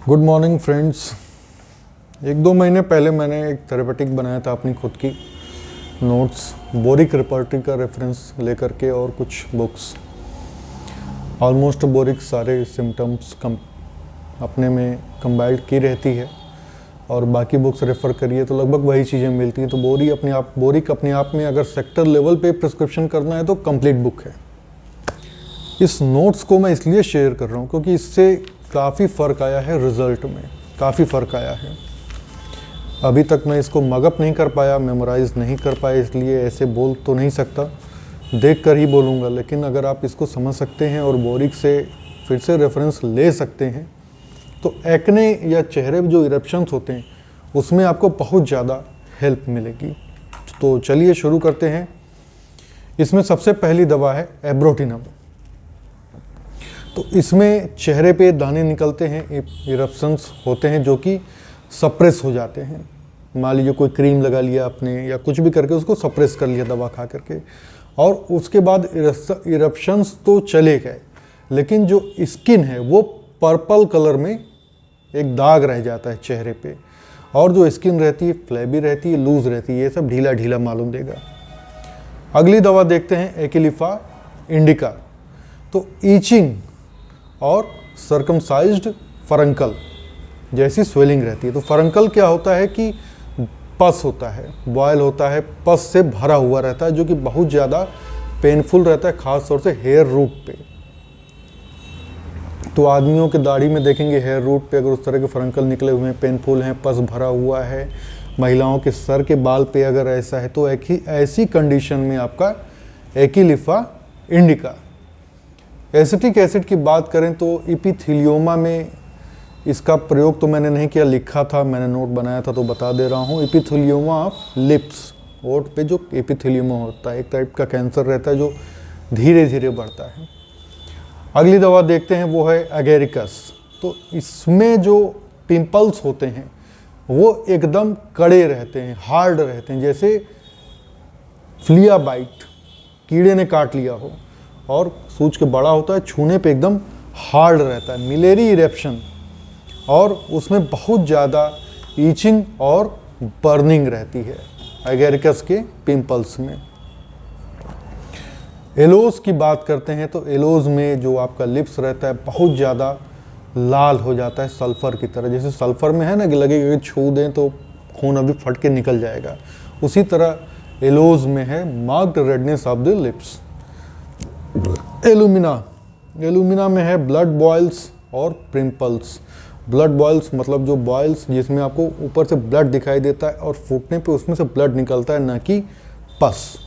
Good morning friends. 1-2 महीने पहले मैंने एक थेरेपेटिक बनाया था अपनी खुद की नोट्स, बोरिक रिपर्टरी का रेफरेंस लेकर के और कुछ बुक्स। ऑलमोस्ट बोरिक सारे सिम्टम्स अपने में कंबाइंड की रहती है और बाकी बुक्स रेफ़र करिए तो लगभग वही चीज़ें मिलती हैं। तो बोरिक अपने आप में अगर सेक्टर लेवल पे प्रिस्क्रिप्शन करना है तो कंप्लीट बुक है। इस नोट्स को मैं इसलिए शेयर कर रहा हूँ क्योंकि इससे काफ़ी फ़र्क आया है, रिज़ल्ट में काफ़ी फ़र्क आया है। अभी तक मैं इसको मगअप नहीं कर पाया, मेमोराइज़ नहीं कर पाया, इसलिए ऐसे बोल तो नहीं सकता, देख कर ही बोलूँगा। लेकिन अगर आप इसको समझ सकते हैं और बोरिक से फिर से रेफरेंस ले सकते हैं तो एक्ने या चेहरे में जो इरप्शंस होते हैं उसमें आपको बहुत ज़्यादा हेल्प मिलेगी। तो चलिए शुरू करते हैं। इसमें सबसे पहली दवा है एब्रोटिनम। तो इसमें चेहरे पे दाने निकलते हैं, इरप्शंस होते हैं जो कि सप्रेस हो जाते हैं। मान लीजिए कोई क्रीम लगा लिया आपने या कुछ भी करके उसको सप्रेस कर लिया दवा खा करके, और उसके बाद इरप्शंस तो चले गए, लेकिन जो स्किन है वो पर्पल कलर में एक दाग रह जाता है चेहरे पे, और जो स्किन रहती है फ्लैबी रहती है, लूज रहती है, ये सब ढीला ढीला मालूम देगा। अगली दवा देखते हैं एकिलिफा इंडिका। तो ईचिंग और सर्कमसाइज्ड फरंकल जैसी स्वेलिंग रहती है। तो फरंकल क्या होता है कि पस होता है, बॉयल होता है, पस से भरा हुआ रहता है जो कि बहुत ज़्यादा पेनफुल रहता है, ख़ास तौर से हेयर रूट पे। तो आदमियों के दाढ़ी में देखेंगे हेयर रूट पे अगर उस तरह के फरंकल निकले हुए हैं, पेनफुल हैं, पस भरा हुआ है। महिलाओं के सर के बाल पे अगर ऐसा है तो ऐसी कंडीशन में आपका एकिलिफा इंडिका। एसिटिक एसिड की बात करें तो इपिथीलियोमा में इसका प्रयोग तो मैंने नहीं किया, लिखा था, मैंने नोट बनाया था तो बता दे रहा हूँ। इपिथीलियोमा ऑफ लिप्स, होठ पे जो एपिथीलियोमा होता है, एक टाइप का कैंसर रहता है जो धीरे धीरे बढ़ता है। अगली दवा देखते हैं वो है एगेरिकस। तो इसमें जो पिंपल्स होते हैं वो एकदम कड़े रहते हैं, हार्ड रहते हैं, जैसे फ्लिया बाइट, कीड़े ने काट लिया हो, और सूज के बड़ा होता है, छूने पे एकदम हार्ड रहता है, मिलेरी इरेप्शन, और उसमें बहुत ज़्यादा ईचिंग और बर्निंग रहती है एगेरिकस के पिंपल्स में। एलोज की बात करते हैं तो एलोज में जो आपका लिप्स रहता है बहुत ज़्यादा लाल हो जाता है, सल्फ़र की तरह। जैसे सल्फ़र में है ना कि लगेगा कि छू दें तो खून अभी फट के निकल जाएगा, उसी तरह एलोज में है marked redness of the lips. Alumina में है ब्लड बॉयल्स और पिंपल्स। ब्लड बॉयल्स मतलब जो बॉयल्स जिसमें आपको ऊपर से ब्लड दिखाई देता है और फूटने पे उसमें से ब्लड निकलता है, ना कि पस।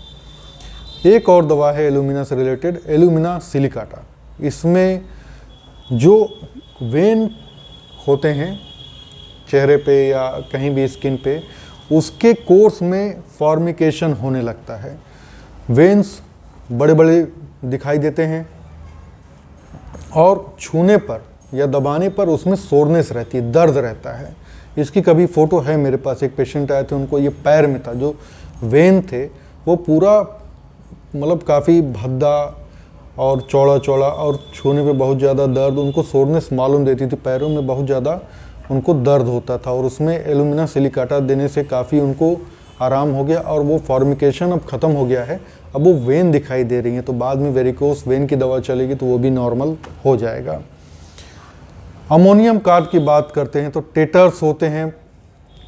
एक और दवा है एलुमिना से रिलेटेड, एलुमिना सिलिकाटा। इसमें जो वेन होते हैं चेहरे पे या कहीं भी स्किन पे, उसके कोर्स में फॉर्मिकेशन होने लगता है। वेन्स बड़े बड़े दिखाई देते हैं और छूने पर या दबाने पर उसमें सोरनेस रहती है, दर्द रहता है। इसकी कभी फ़ोटो है मेरे पास, एक पेशेंट आए थे, उनको ये पैर में था, जो वेन थे वो पूरा मतलब काफ़ी भद्दा और चौड़ा चौड़ा, और छूने पे बहुत ज़्यादा दर्द, उनको सोरनेस मालूम देती थी, पैरों में बहुत ज़्यादा उनको दर्द होता था, और उसमें एलुमिना सिलिकाटा देने से काफ़ी उनको आराम हो गया और वो फॉर्मिकेशन अब ख़त्म हो गया है। अब वो वेन दिखाई दे रही हैं, तो बाद में वेरिकोस वेन की दवा चलेगी तो वो भी नॉर्मल हो जाएगा। अमोनियम कार्ब की बात करते हैं तो टेटर्स होते हैं,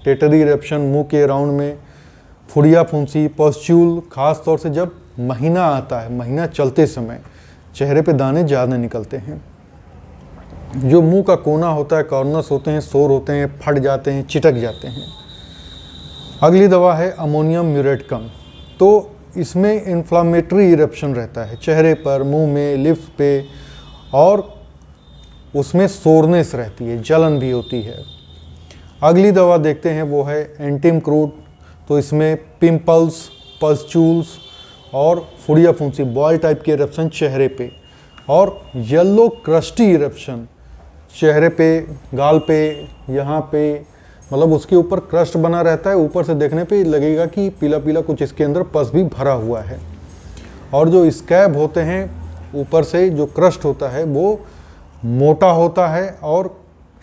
टेटरी इरेप्शन मुंह के अराउंड में, फुड़िया फुंसी, पस्च्यूल, खास तौर से जब महीना आता है, महीना चलते समय चेहरे पे दाने ज़्यादा निकलते हैं। जो मुंह का कोना होता है, कॉर्नर्स होते हैं, सोर होते हैं, फट जाते हैं, चिटक जाते हैं। अगली दवा है अमोनियम म्यूरेटकम। तो इसमें इन्फ्लामेटरी इरप्शन रहता है चेहरे पर, मुंह में, लिप्स पे, और उसमें सोरनेस रहती है, जलन भी होती है। अगली दवा देखते हैं वो है एंटीमक्रूड। तो इसमें पिंपल्स, पस्चूल्स और फुड़िया फुंसी, बॉल टाइप की इरप्शन चेहरे पे, और येलो क्रस्टी इरप्शन चेहरे पे, गाल पे, यहाँ पे, मतलब उसके ऊपर क्रस्ट बना रहता है, ऊपर से देखने पे लगेगा कि पीला पीला कुछ इसके अंदर पस भी भरा हुआ है। और जो स्कैब होते हैं ऊपर से, जो क्रस्ट होता है वो मोटा होता है और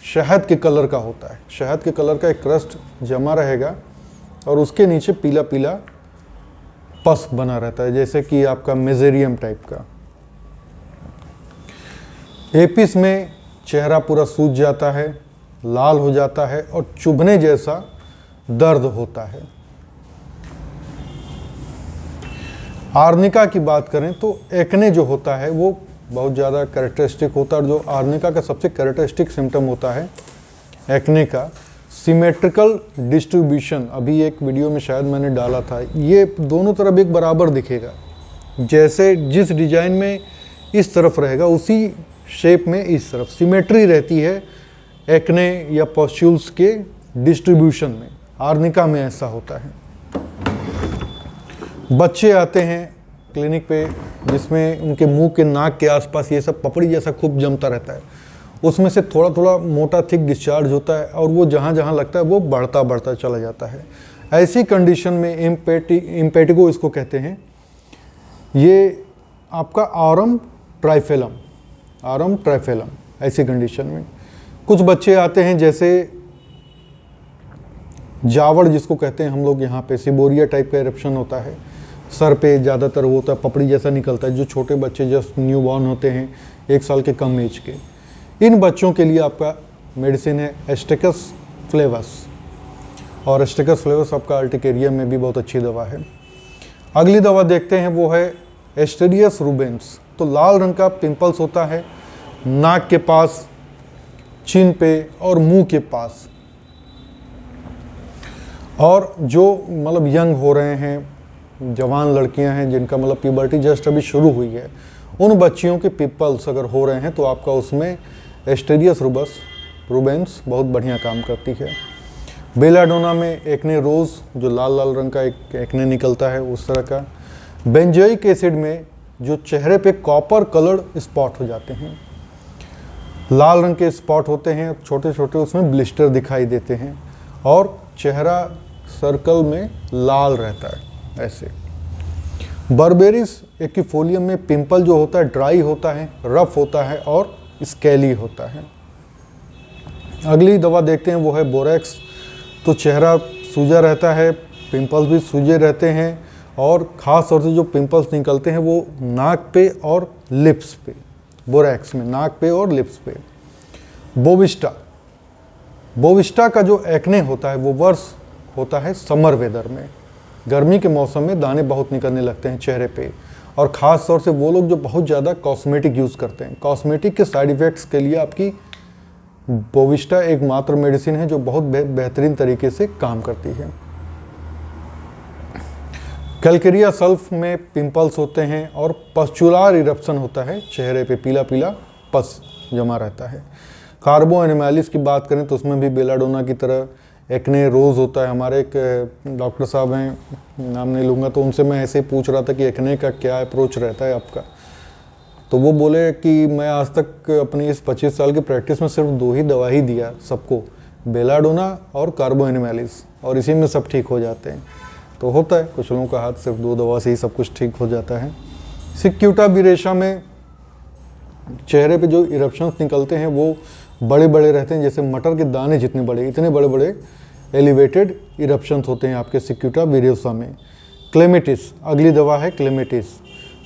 शहद के कलर का होता है। शहद के कलर का एक क्रस्ट जमा रहेगा और उसके नीचे पीला पीला पस बना रहता है, जैसे कि आपका मेजेरियम टाइप का। एपिस में चेहरा पूरा सूज जाता है, लाल हो जाता है और चुभने जैसा दर्द होता है। आर्निका की बात करें तो एक्ने जो होता है वो बहुत ज़्यादा कैरेक्टरिस्टिक होता है, और जो आर्निका का सबसे कैरेक्टरिस्टिक सिम्टम होता है एक्ने का, सिमेट्रिकल डिस्ट्रीब्यूशन। अभी एक वीडियो में शायद मैंने डाला था, ये दोनों तरफ एक बराबर दिखेगा, जैसे जिस डिजाइन में इस तरफ रहेगा उसी शेप में इस तरफ सिमेट्री रहती है एक्ने या पस्ट्यूल्स के डिस्ट्रीब्यूशन में। आर्निका में ऐसा होता है। बच्चे आते हैं क्लिनिक पे जिसमें उनके मुंह के नाक के आसपास ये सब पपड़ी जैसा खूब जमता रहता है, उसमें से थोड़ा थोड़ा मोटा थिक डिस्चार्ज होता है और वो जहाँ जहाँ लगता है वो बढ़ता बढ़ता चला जाता है। ऐसी कंडीशन में इम्पेटिगो इसको कहते हैं, ये आपका आरम ट्राइफेलम ऐसी कंडीशन में। कुछ बच्चे आते हैं जैसे जावड़ जिसको कहते हैं हम लोग यहाँ पे, सिबोरिया टाइप का इरप्शन होता है, सर पे ज़्यादातर वो होता है, पपड़ी जैसा निकलता है। जो छोटे बच्चे जस्ट न्यू बॉर्न होते हैं 1 साल के कम एज के, इन बच्चों के लिए आपका मेडिसिन है एस्टेकस फ्लेवस, और एस्टेकस फ्लेवस आपका अर्टिकेरिया में भी बहुत अच्छी दवा है। अगली दवा देखते हैं, वो है एस्टेरियस रूबेंस। तो लाल रंग का पिंपल्स होता है नाक के पास, चिन पे और मुंह के पास, और जो मतलब यंग हो रहे हैं, जवान लड़कियां हैं जिनका मतलब प्यूबर्टी जस्ट अभी शुरू हुई है, उन बच्चियों के पिंपल्स अगर हो रहे हैं तो आपका उसमें एस्टेरियस रूबेंस बहुत बढ़िया काम करती है। बेलाडोना में एक्ने रोज, जो लाल लाल रंग का एक एक्ने निकलता है उस तरह का। बेंजोइक एसिड में जो चेहरे पे कॉपर कलर्ड स्पॉट हो जाते हैं, लाल रंग के स्पॉट होते हैं, छोटे छोटे उसमें ब्लिस्टर दिखाई देते हैं और चेहरा सर्कल में लाल रहता है ऐसे। बर्बेरिस एक्विफोलियम में पिंपल जो होता है ड्राई होता है, रफ होता है और स्केली होता है। अगली दवा देखते हैं, वो है बोरेक्स। तो चेहरा सूजा रहता है, पिंपल्स भी सूजे रहते हैं, और ख़ास तौर से जो पिंपल्स निकलते हैं वो नाक पे और लिप्स पे, बोरेक्स में नाक पे और लिप्स पे। बोविस्टा का जो एक्ने होता है वो वर्ष होता है समर वेदर में, गर्मी के मौसम में दाने बहुत निकलने लगते हैं चेहरे पे, और ख़ास तौर से वो लोग जो बहुत ज़्यादा कॉस्मेटिक यूज़ करते हैं। कॉस्मेटिक के साइड इफ़ेक्ट्स के लिए आपकी बोविस्टा एकमात्र मेडिसिन है जो बहुत बेहतरीन तरीके से काम करती है। कैलकेरिया सल्फ में पिंपल्स होते हैं और पस्चुलार इरप्शन होता है, चेहरे पे पीला पीला पस जमा रहता है। कार्बो एनिमैलिस की बात करें तो उसमें भी बेलाडोना की तरह एक्ने रोज होता है। हमारे एक डॉक्टर साहब हैं, नाम नहीं लूँगा, तो उनसे मैं ऐसे ही पूछ रहा था कि एक्ने का क्या अप्रोच रहता है आपका, तो वो बोले कि मैं आज तक अपनी इस 25 साल की प्रैक्टिस में सिर्फ 2 ही दवा ही दिया सबको, बेलाडोना और कार्बो एनिमैलिस, और इसी में सब ठीक हो जाते हैं। तो होता है कुछ लोगों का हाथ सिर्फ 2 दवा से ही सब कुछ ठीक हो जाता है। सिक्यूटा बिरेशा में चेहरे पे जो इरप्शंस निकलते हैं वो बड़े बड़े रहते हैं, जैसे मटर के दाने जितने बड़े, इतने बड़े बड़े एलिवेटेड इरप्शंस होते हैं आपके सिक्यूटा बिरेशा में। क्लेमेटिस, अगली दवा है क्लेमेटिस।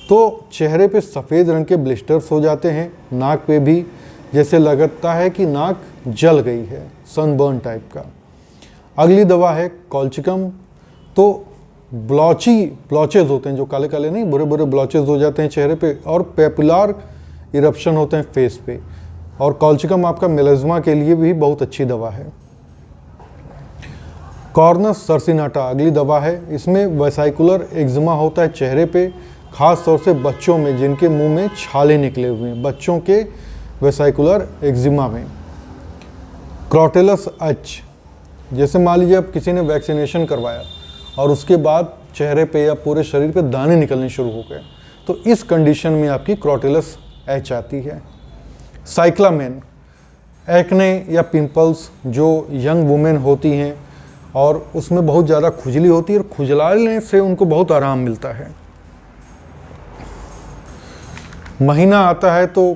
तो चेहरे पे सफ़ेद रंग के ब्लिस्टर्स हो जाते हैं, नाक पे भी जैसे लगता है कि नाक जल गई है, सनबर्न टाइप का। अगली दवा है कॉल्चिकम। तो ब्लॉचेज होते हैं, जो काले काले नहीं, बुरे बुरे ब्लॉचेज हो जाते हैं चेहरे पे, और पेपुलर इरप्शन होते हैं फेस पे, और कॉल्चिकम आपका मेलाज्मा के लिए भी बहुत अच्छी दवा है। कॉर्नस सर्सिनाटा अगली दवा है। इसमें वेसाइकुलर एक्जिमा होता है चेहरे पे, खास तौर से बच्चों में जिनके मुंह में छाले निकले हुए हैं, बच्चों के वेसाइकुलर एक्जिमा में। क्रॉटेलस एच, जैसे मान लीजिए अब किसी ने वैक्सीनेशन करवाया और उसके बाद चेहरे पे या पूरे शरीर पे दाने निकलने शुरू हो गए, तो इस कंडीशन में आपकी क्रॉटेलस एच आती है। साइक्लामेन, एक्ने या पिंपल्स जो यंग वुमेन होती हैं और उसमें बहुत ज़्यादा खुजली होती है, और खुजलाने से उनको बहुत आराम मिलता है। महीना आता है तो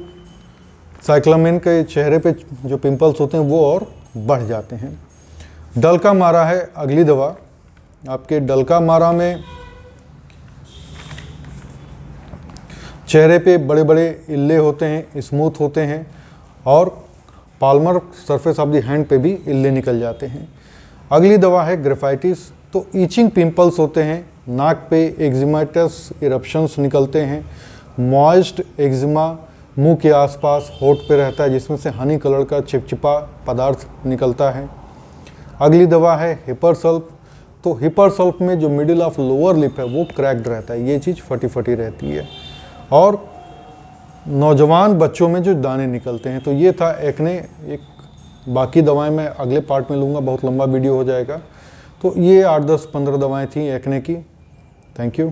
साइक्लामेन के चेहरे पे जो पिंपल्स होते हैं वो और बढ़ जाते हैं। डलका मारा है अगली दवा। आपके डलका मारा में चेहरे पे बड़े बड़े इल्ले होते हैं, स्मूथ होते हैं, और Palmer surface of the hand पे भी इल्ले निकल जाते हैं। अगली दवा है ग्रेफाइटिस। तो ईचिंग पिंपल्स होते हैं, नाक पे एक्जिमाटस इरप्शंस निकलते हैं, मॉइस्ट एक्जिमा मुंह के आसपास होठ पे रहता है जिसमें से हनी कलर का चिपचिपा पदार्थ निकलता है। अगली दवा है हिपरसल्फ। तो हिपरसल्फ में जो मिडिल ऑफ लोअर लिप है वो क्रैक्ड रहता है, ये चीज़ फटी फटी रहती है, और नौजवान बच्चों में जो दाने निकलते हैं। तो ये था एक्ने। एक बाकी दवाएं मैं अगले पार्ट में लूँगा, बहुत लंबा वीडियो हो जाएगा। तो ये 8, 10, 15 दवाएं थी एक्ने की। Thank you.